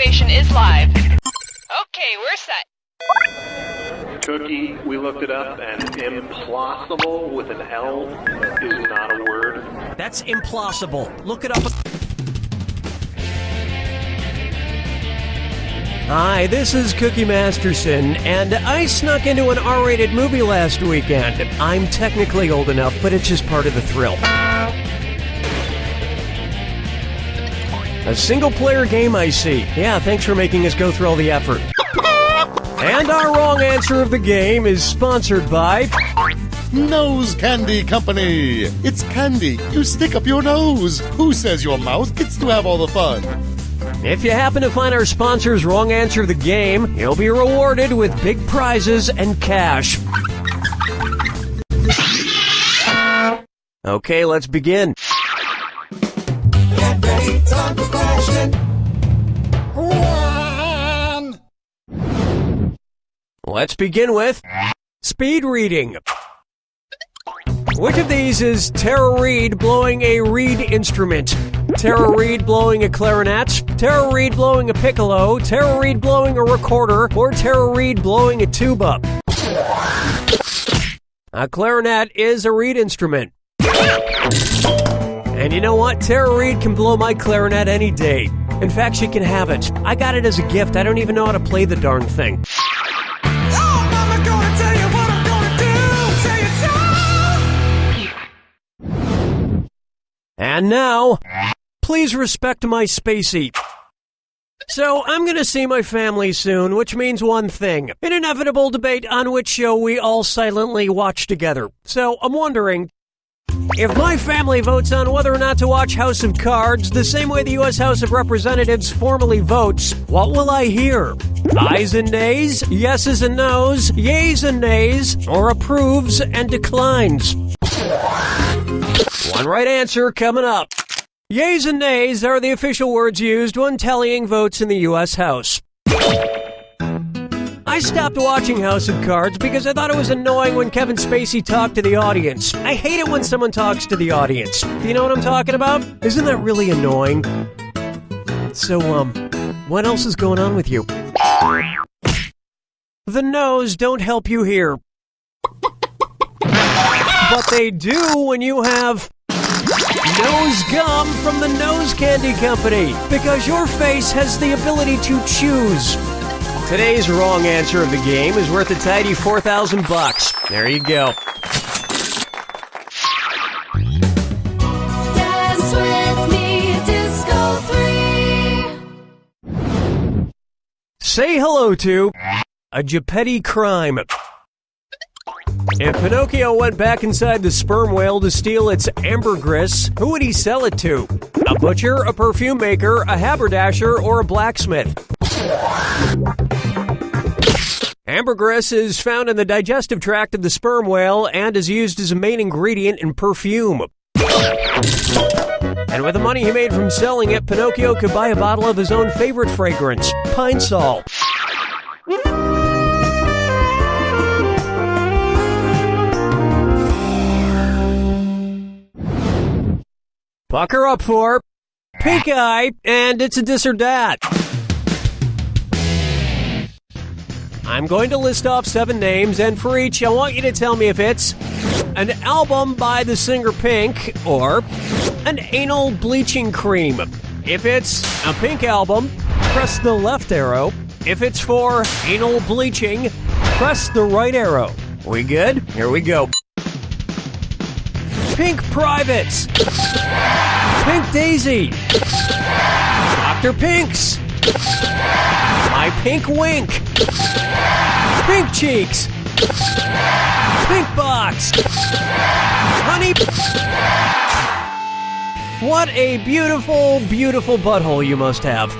activation is live. Okay, we're set. Cookie, we looked it up, and implausible with an L is not a word. That's implausible. Look it up. Hi, this is Cookie Masterson, and I snuck into an R-rated movie last weekend. I'm technically old enough, but it's just part of the thrill. A single-player game, I see. Yeah, thanks for making us go through all the effort. And our wrong answer of the game is sponsored by... Nose Candy Company. It's candy you stick up your nose. Who says your mouth gets to have all the fun? If you happen to find our sponsor's wrong answer of the game, you'll be rewarded with big prizes and cash. Okay, let's begin. Get ready, time for question 1. Let's begin with speed reading. Which of these is Tara Reid blowing a reed instrument? Tara Reid blowing a clarinet, Tara Reid blowing a piccolo, Tara Reid blowing a recorder, or Tara Reid blowing a tuba? A clarinet is a reed instrument. And you know what? Tara Reid can blow my clarinet any day. In fact, she can have it. I got it as a gift. I don't even know how to play the darn thing. And now, please respect my spacey. So, I'm gonna see my family soon, which means one thing. An inevitable debate on which show we all silently watch together. So, I'm wondering, if my family votes on whether or not to watch House of Cards the same way the U.S. House of Representatives formally votes, what will I hear? Ayes and nays, yeses and nos, yays and nays, or approves and declines? One right answer coming up. Yays and nays are the official words used when tallying votes in the U.S. House. I stopped watching House of Cards because I thought it was annoying when Kevin Spacey talked to the audience. I hate it when someone talks to the audience. Do you know what I'm talking about? Isn't that really annoying? So, what else is going on with you? The no's don't help you here. But they do when you have nose gum from the Nose Candy Company, because your face has the ability to choose. Today's wrong answer of the game is worth a tidy $4,000. There you go. Dance with me, Disco 3. Say hello to a Geppetto Crime. If Pinocchio went back inside the sperm whale to steal its ambergris, who would he sell it to? A butcher, a perfume maker, a haberdasher, or a blacksmith? Ambergris is found in the digestive tract of the sperm whale and is used as a main ingredient in perfume. And with the money he made from selling it, Pinocchio could buy a bottle of his own favorite fragrance, Pine Sol. Pucker up for Pink Eye, and it's a DisOrDat. I'm going to list off 7 names, and for each, I want you to tell me if it's an album by the singer Pink or an anal bleaching cream. If it's a Pink album, press the left arrow. If it's for anal bleaching, press the right arrow. We good? Here we go. Pink Privates, Pink Daisy, Dr. Pinks, My Pink Wink, Pink Cheeks, Pink Box, Honey. What a beautiful, beautiful butthole you must have.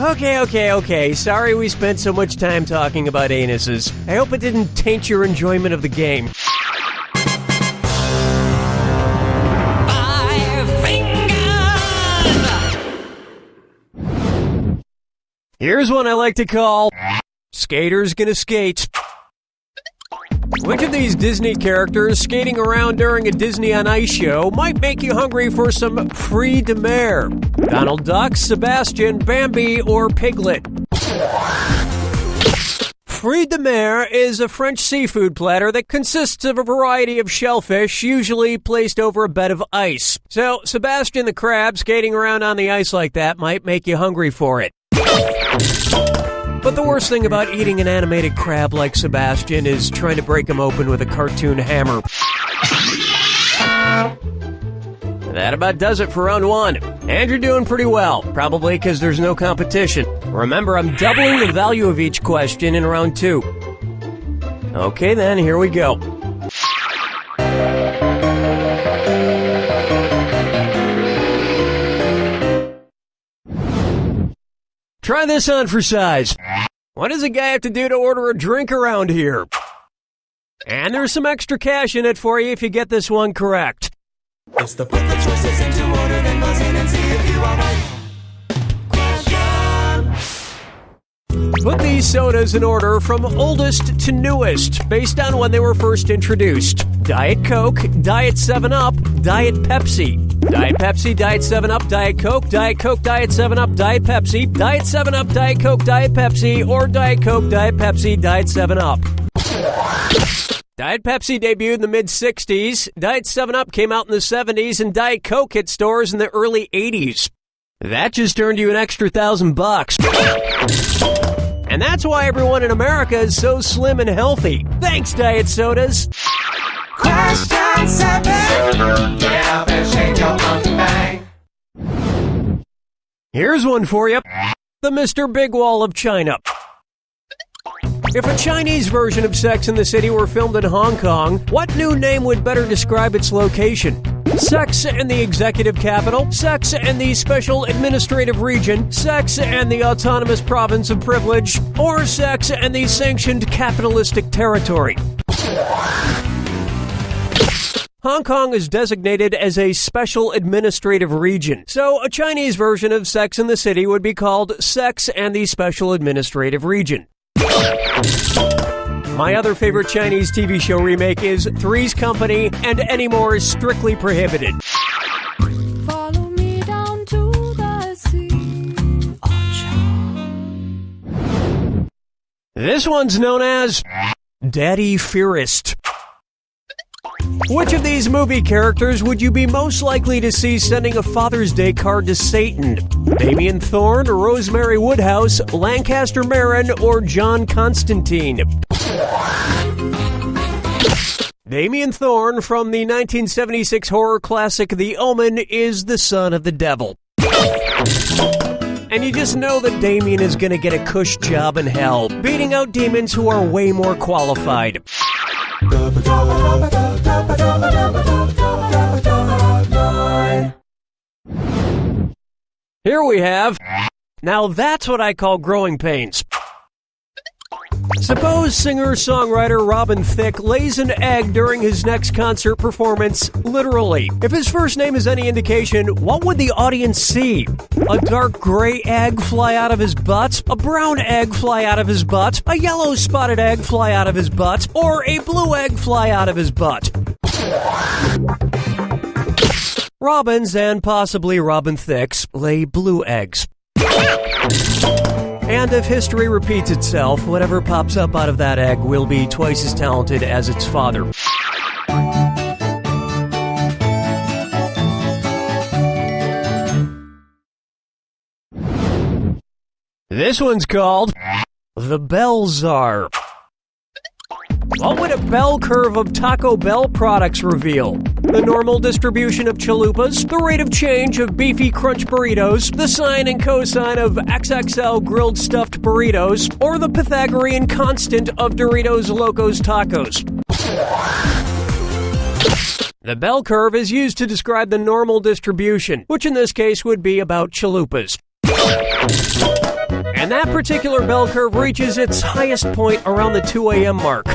Okay. Sorry we spent so much time talking about anuses. I hope it didn't taint your enjoyment of the game. 5 fingers. Here's one I like to call Skater's Gonna Skate. Which of these Disney characters skating around during a Disney on Ice show might make you hungry for some fruits de mer? Donald Duck, Sebastian, Bambi, or Piglet? Fruits de mer is a French seafood platter that consists of a variety of shellfish, usually placed over a bed of ice. So, Sebastian the crab skating around on the ice like that might make you hungry for it. But the worst thing about eating an animated crab like Sebastian is trying to break him open with a cartoon hammer. That about does it for round one. And you're doing pretty well, probably because there's no competition. Remember, I'm doubling the value of each question in round two. Okay then, here we go. Try this on for size. What does a guy have to do to order a drink around here? And there's some extra cash in it for you if you get this one correct. It's the put the choices into order, then buzz in and see if you are right. Question. Put these sodas in order from oldest to newest, based on when they were first introduced. Diet Coke, Diet 7-Up, Diet Pepsi. Diet Pepsi, Diet 7-Up, Diet Coke, Diet 7-Up, Diet Pepsi, Diet 7-Up, Diet Coke, Diet Pepsi, or Diet Coke, Diet Pepsi, Diet 7-Up. Diet Pepsi debuted in the mid-'60s, Diet 7-Up came out in the '70s, and Diet Coke hit stores in the early '80s. That just earned you an extra $1,000. And that's why everyone in America is so slim and healthy. Thanks, Diet Sodas. Question 7. Get up and shake your monkey bang. Here's one for you. The Mr. Big Wall of China. If a Chinese version of Sex and the City were filmed in Hong Kong, what new name would better describe its location? Sex and the Executive Capital, Sex and the Special Administrative Region, Sex and the Autonomous Province of Privilege, or Sex and the Sanctioned Capitalistic Territory? Hong Kong is designated as a special administrative region, so a Chinese version of Sex and the City would be called Sex and the Special Administrative Region. My other favorite Chinese TV show remake is Three's Company, and any more is strictly prohibited. Follow me down to the sea. This one's known as Daddy Fearest. Which of these movie characters would you be most likely to see sending a Father's Day card to Satan? Damien Thorne, Rosemary Woodhouse, Lancaster Marin, or John Constantine? Damien Thorne from the 1976 horror classic The Omen is the son of the devil. And you just know that Damien is going to get a cush job in hell, beating out demons who are way more qualified. Here we have. Now that's what I call growing pains. Suppose singer-songwriter Robin Thicke lays an egg during his next concert performance, literally. If his first name is any indication, what would the audience see? A dark gray egg fly out of his butt? A brown egg fly out of his butt? A yellow spotted egg fly out of his butt? Or a blue egg fly out of his butt? Robins, and possibly Robin Thicke's, lay blue eggs. And if history repeats itself, whatever pops up out of that egg will be twice as talented as its father. This one's called the Bell Czar. What would a bell curve of Taco Bell products reveal? The normal distribution of chalupas, the rate of change of beefy crunch burritos, the sine and cosine of XXL grilled stuffed burritos, or the Pythagorean constant of Doritos Locos Tacos? The bell curve is used to describe the normal distribution, which in this case would be about chalupas. And that particular bell curve reaches its highest point around the 2 a.m. mark.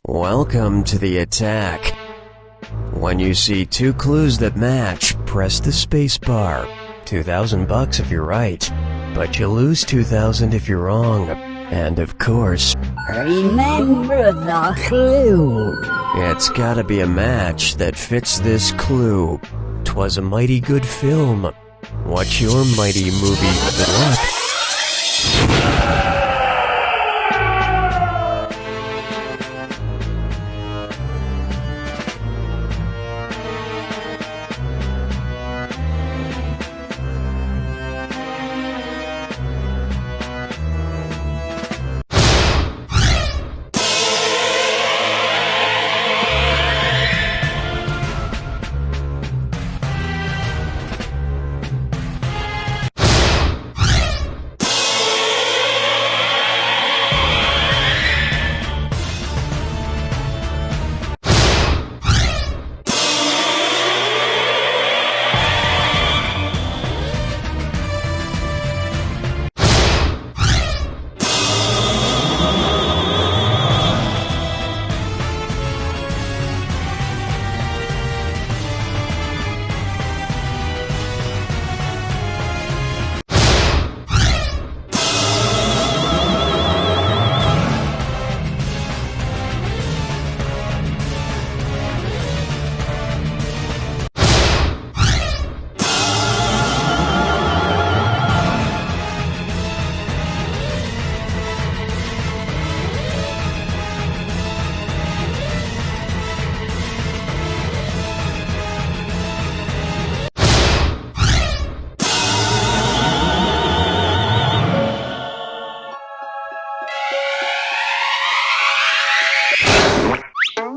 Welcome to the attack. When you see two clues that match, press the space bar. $2,000 if you're right, but you lose $2,000 if you're wrong. And of course, Remember the clue. it's gotta be a match that fits this clue. 'Twas a mighty good film. What's your mighty movie? Good luck.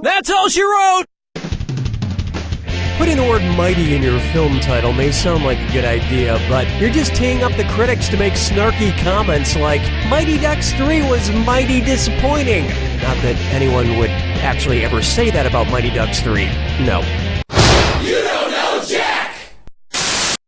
That's all she wrote! Putting the word mighty in your film title may sound like a good idea, but you're just teeing up the critics to make snarky comments like, Mighty Ducks 3 was mighty disappointing. Not that anyone would actually ever say that about Mighty Ducks 3. No.